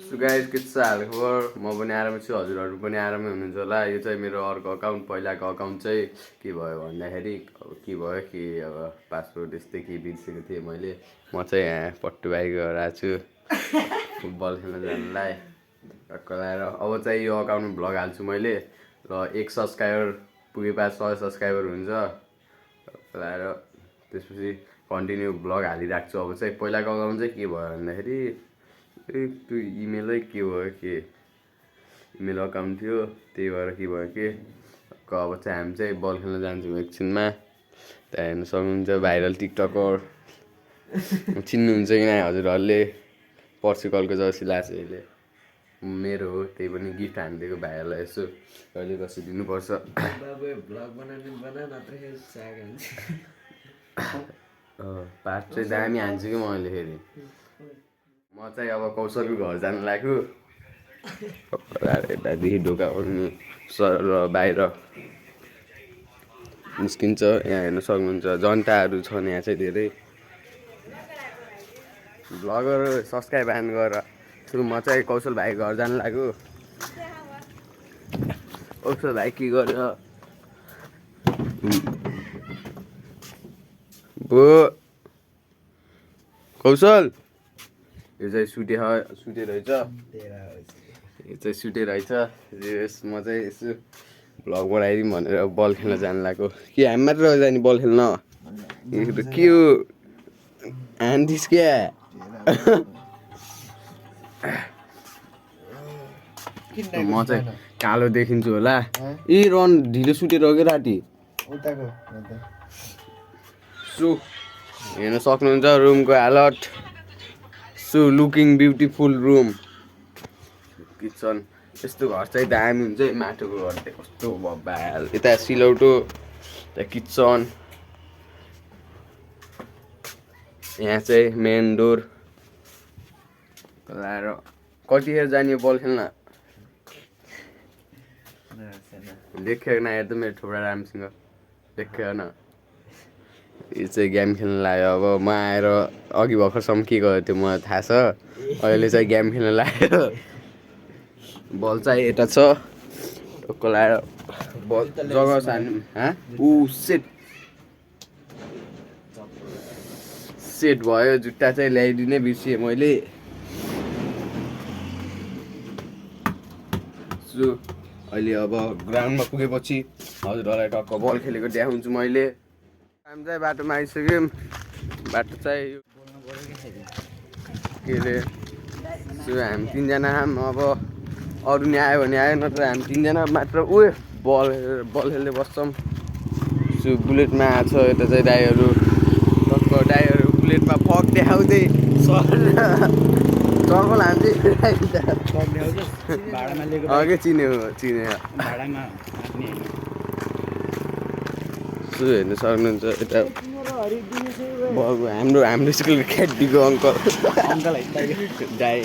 so guys के छ हालखबर म पनि आरामै छु हजुरहरु पनि आरामै हुनुहुन्छ होला यो चाहिँ मेरो अर्को अकाउन्ट पहिलाको अकाउन्ट चाहिँ के भयो भन्दाखेरि अब के भयो कि अब पासवर्ड यस्तै के बिर्सेको थिएँ मैले म चाहिँ यहाँ पट्टुबाई गएर छु फुटबल खेल्न जानलाई कलाएर अब चाहिँ यो अकाउन्टमा भ्लग हाल्छु मैले र 1 सब्स्क्राइबर पुगेपछि 100 सब्स्क्राइबर हुन्छ कलाएर त्यसपछि कन्टिन्यू भ्लग हालिराख्छु अब चाहिँ पहिलाको अकाउन्ट चाहिँ के भयो भन्दाखेरि त्यो इमेलै के भयो कि इमेल अकाउन्ट थियो त्यही भएर के भयो कि अब चाहिँ हामी चाहिँ बल खेल्न जान्छौँ एकछिनमा त्यहाँ हेर्न सक्नुहुन्छ भाइरल टिकटकर चिन्नुहुन्छ कि नै हजुरहरूले पर्चुगलको जर्सी लाएको अहिले मेरो हो त्यही पनि गिफ्ट हानिदिएको भाइहरूलाई यसो कहिले कसो दिनुपर्छ पार्ट चाहिँ दामी हान्छु कि मैले फेरि म चाहिँ अब कौशलको घर जानु लाग्यो यतादेखि ढोका ओर्नु सर बाहिर निस्किन्छ यहाँ हेर्न सक्नुहुन्छ जनताहरू छन् यहाँ चाहिँ धेरै भ्लगर सब्स्क्राइब हान गरेर म चाहिँ कौशल भाइ घर जानु लाग्यो कौशल भाइ के गर्यो बो कौशल यो चाहिँ सुटे रहेछ यो चाहिँ सुटे रहेछ म चाहिँ यसो भ्लग बनाइदिउँ भनेर बल खेल्न जानु लाग्यो के हामी मात्र जाने बल खेल्न के हो हान्दिस् क्या म चाहिँ कालो देखिन्छु होला ए रन ढिलो सुटेर हो क्या राति सो हेर्न सक्नुहुन्छ रुमको हालत so looking beautiful room kitchen यस्तो घर चाहिँ दामी हुन्छ है माटोको घर चाहिँ कस्तो भब्बाल यता सिलौटो यता किचन यहाँ चाहिँ मेन डोर लाएर कतिखेर जाने बल खेल्न देखेको न हेर्दा मेरो थोडा राम्रोसँग देखेको न यो चाहिँ गेम खेल्न लाग्यो अब म आएर अघि भर्खरसम्म के गरेको थियो मलाई थाहा छ अहिले चाहिँ गेम खेल्न लाग्यो बल चाहिँ यता छ टक्क लाएर बल जग्गा सानो सेट भयो जुत्ता चाहिँ ल्याइदिनै बिर्सेँ मैले सो अहिले अब ग्राउन्डमा पुगेपछि हजुरहरूलाई टक्क बल खेलेको देखाउँछु मैले हामी चाहिँ बाटोमा आइसक्यौँ बाटो चाहिँ के अरे सो हामी तिनजना अब अरू नि आयो भने आयो नत्र हामी तिनजना मात्र बल खेल्दै बस्छौँ सो बुलेटमा आएको छ यता चाहिँ दाइहरू टक्क दाइहरू बुलेटमा फक देखाउँदै सर्कल हान्दै अघि चिन्यो सो हेर्न सक्नुहुन्छ यता हाम्रो स्कुलको क्याडीको अङ्कल दाइ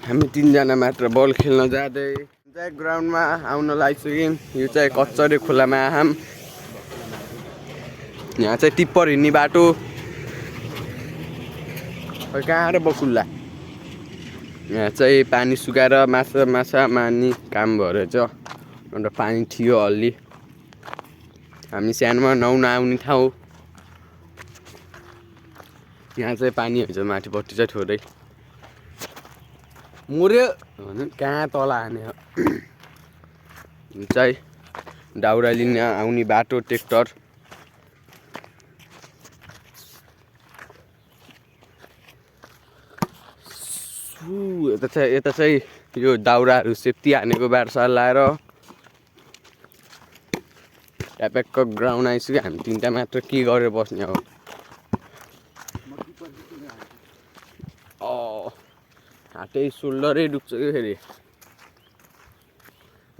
हामी तिनजना मात्र बल खेल्न जाँदै ग्राउन्डमा आउन लागिसक्यौँ यो चाहिँ कच्चरे खोलामा आहाम यहाँ चाहिँ टिप्पर हिँड्ने बाटो कहाँ र बकुल्ला यहाँ चाहिँ पानी सुकाएर माछा मार्ने काम भएछ अन्त पानी थियो अलि हामी सानोमा नुहाउन आउने ठाउँ यहाँ चाहिँ पानी हुन्छ माथिपट्टि चाहिँ थोरै मर्यो भने कहाँ तल हाने चाहिँ दाउरा लिन आउने बाटो ट्र्याक्टर यता चाहिँ यो दाउराहरू सेफ्टी हानेको बारसाल लाएर ट्यापेक्क ग्राउन्ड आइसक्यो हामी तिनवटा मात्र के गरेर बस्ने अब हातै सोल्डरै दुख्छ कि फेरि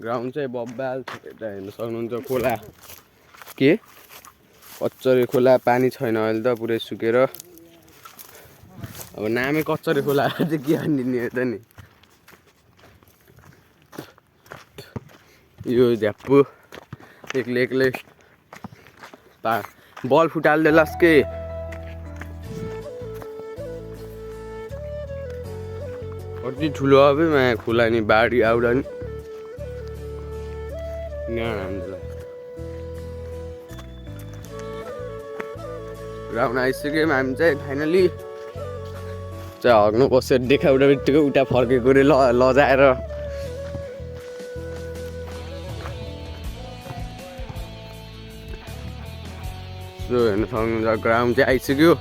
ग्राउन्ड चाहिँ बब्बाल यता हेर्न सक्नुहुन्छ खोला के कच्चरे खोला पानी छैन अहिले त पुरै सुकेर अब नामै कच्चरे खोला चाहिँ के हानिदिने हो त नि यो झ्याप्पु एक्लै बल फुटाल्दैलास् के कति ठुलो अब खोला नि बाढी आउँदा नि ग्राउन्ड आइसक्यौँ हामी चाहिँ फाइनली चाहिँ हग्नु बसेर देखाउँदा बित्तिकै उता फर्केको रे लजाएर हेर्न सक्नुहुन्छ ग्राउन्ड चाहिँ आइसक्यो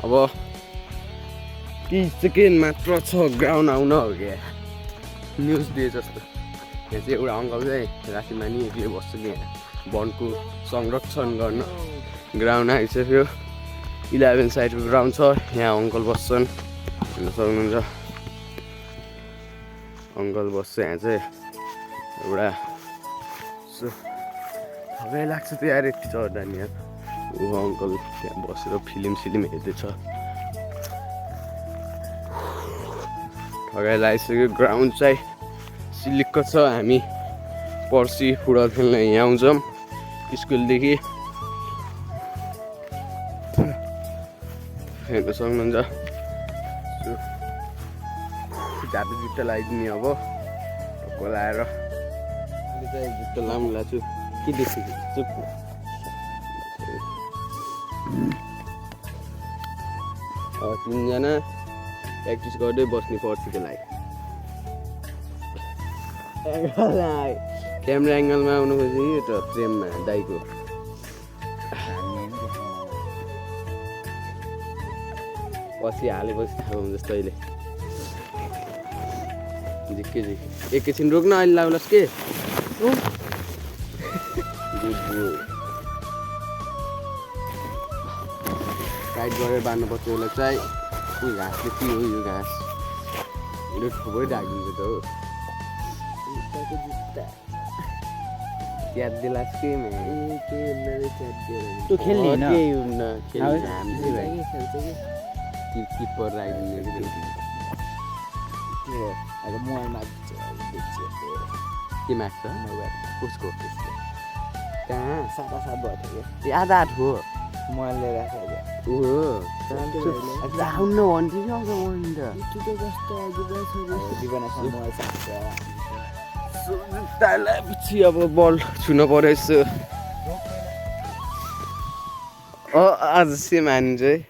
अब 30 सेकेन्ड मात्र छ ग्राउन्ड आउन हो क्या न्युज डे जस्तो यहाँ चाहिँ एउटा अङ्कल चाहिँ रातिमानी एक्लै बस्छ कि यहाँ वनको संरक्षण गर्न ग्राउन्ड आइसक्यो 11 साइडको ग्राउन्ड छ यहाँ अङ्कल बस्छन् हेर्न सक्नुहुन्छ अङ्कल बस्छ यहाँ चाहिँ एउटा थकै लाग्छ त्यहाँ यति चढ्दा नि यहाँ ऊ अङ्कल त्यहाँ बसेर फिल्म हेर्दैछ थकाइ लागिसक्यो ग्राउन्ड चाहिँ सिलिक्क छ हामी पर्सि फुटबल खेल्न यहाँ आउँछौँ स्कुलदेखि हेर्न सक्नुहुन्छ जाडो जुत्ता लगाइदिने अब टक्क लाएर अहिले चाहिँ जुत्ता लाउनु लाग्छु के देखेको चुप तिनजना प्र्याक्टिस गर्दै बस्ने पर्सिको लागि क्यामेरा एङ्गलमा आउनु खोजेको त फ्रेममा दाइको पछि हालेपछि थाहा हुन्छ तैँले झिक्के एकैछिन रोक्न अहिले लाउलास् के टाइट गरेर बाँध्नुपर्छ यसलाई चाहिँ उयो घाँसले के हो यो घाँस यो ठुबै ढाकिन्छ त हो क्याट दिलास् के किपर राखिदिने के माग्छ कसको कहाँ सादा भयो ए आधा आठ हो मैले राखेको आउनु भन्थ्यो पछि अब बल छुन परेछ आज सेम हानी चाहिँ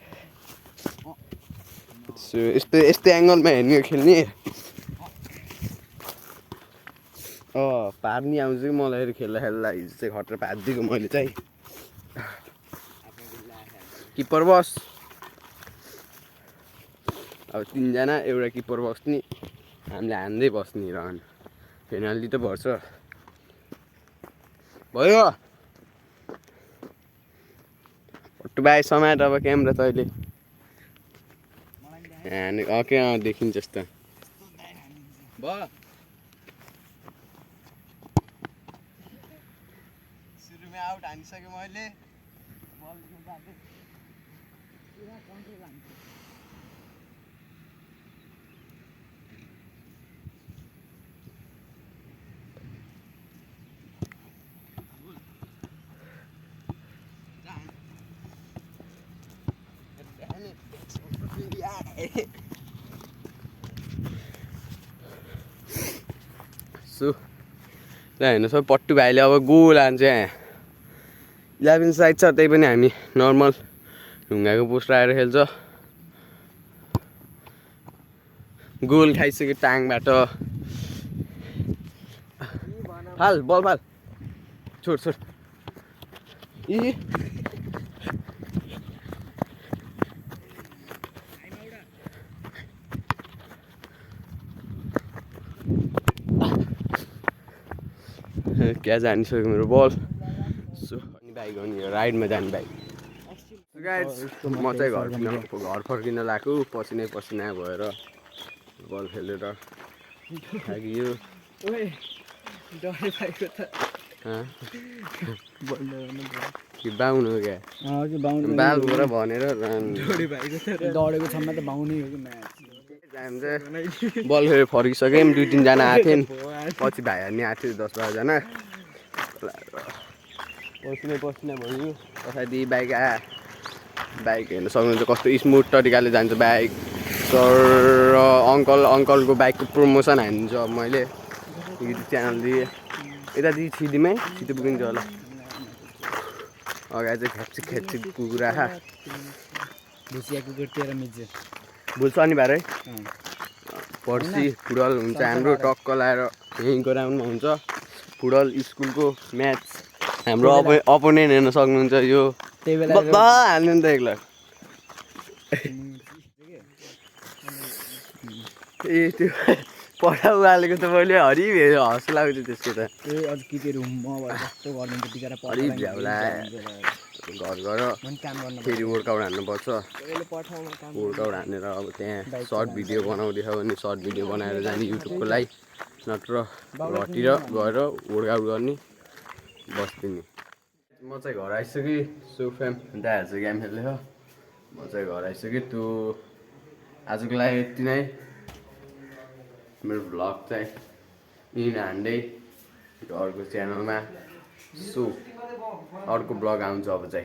यस्तै एङ्गलमा हेर्ने खेल्ने पार्नी आउँछ कि मलाई खेल्दा चाहिँ खटर पारिदिएको मैले चाहिँ किपर बस अब तिनजना एउटा किपर बस्ने हामीले हान्दै बस्ने रहन पेनाल्टी त पर्छ भयो फोटो बाई समाट अब क्यामेरा तैँले हाने के देखिन्छ जस्तो भयो सुरुमा आउट हानिसकेँ मैले सो हेर्नु सब पट्टु भाइले अब गोल हान्छ यहाँ 11 साइड छ त्यही पनि हामी नर्मल ढुङ्गाको पोस्ट आएर खेल्छ गोल खाइसक्यो टाङबाट फाल बल फाल छोड इ क्या जानिसक्यो मेरो बल सो अनि बाइक हो नि राइडमा जाने बाइक म चाहिँ घर फर्किन लाग्यो पसिना भएर बल खेलेर थाकियो कि बाउनु हो क्या बालबाट भनेर दौडेको छमा त बाउनै हो कि हामी चाहिँ बल खेलेर फर्किसक्यौँ 2-3 जना आएको थियौँ पछि भाइ हान्ने आएको थियो 10-12 जना पस्ने भयो पछाडि बाइक बाइक हेर्न सक्नुहुन्छ कस्तो स्मुथ तरिकाले जान्छ बाइक सर र अङ्कलको बाइकको प्रमोसन हानिदिन्छु अब मैले युट्युब च्यानल दिएँ यता दिदी छिदिमै छिटो पुगिन्छ होला अगाडि चाहिँ खेप्ची कुकुरा भुसिया कुकुर 13 मिल्छ भोलि शनिबार है पर्सि फुटबल हुन्छ हाम्रो टक्क लाएर यहीँ ग्राउन्डमा हुन्छ फुटबल स्कुलको म्याच हाम्रो अपोनेन्ट हेर्न सक्नुहुन्छ यो त्यही बेला हाल्नु नि त एक्लै ए त्यो पढा उहालेको त मैले हरिब हँस लाग्छ त्यसको त अझ किटेर म कस्तो गर्नुहुन्छ बिचरा हरिब झ्याउला घर गएर काम गर्न फेरि वर्कआउट हान्नुपर्छ वर्कआउट हानेर अब त्यहाँ सर्ट भिडियो बनाउँदैछ भने सर्ट भिडियो बनाएर जाने युट्युबको लागि नत्र घरतिर गएर वर्कआउट गर्ने बस्दिने म चाहिँ घर आइसकेँ सुफेम दाहरू चाहिँ गेम खेल्दैछ म चाहिँ घर आइसकेँ त्यो आजको लागि यति नै मेरो भ्लग चाहिँ इन हान्दै अर्को च्यानलमा सो अर्को भ्लग आउँछ अब चाहिँ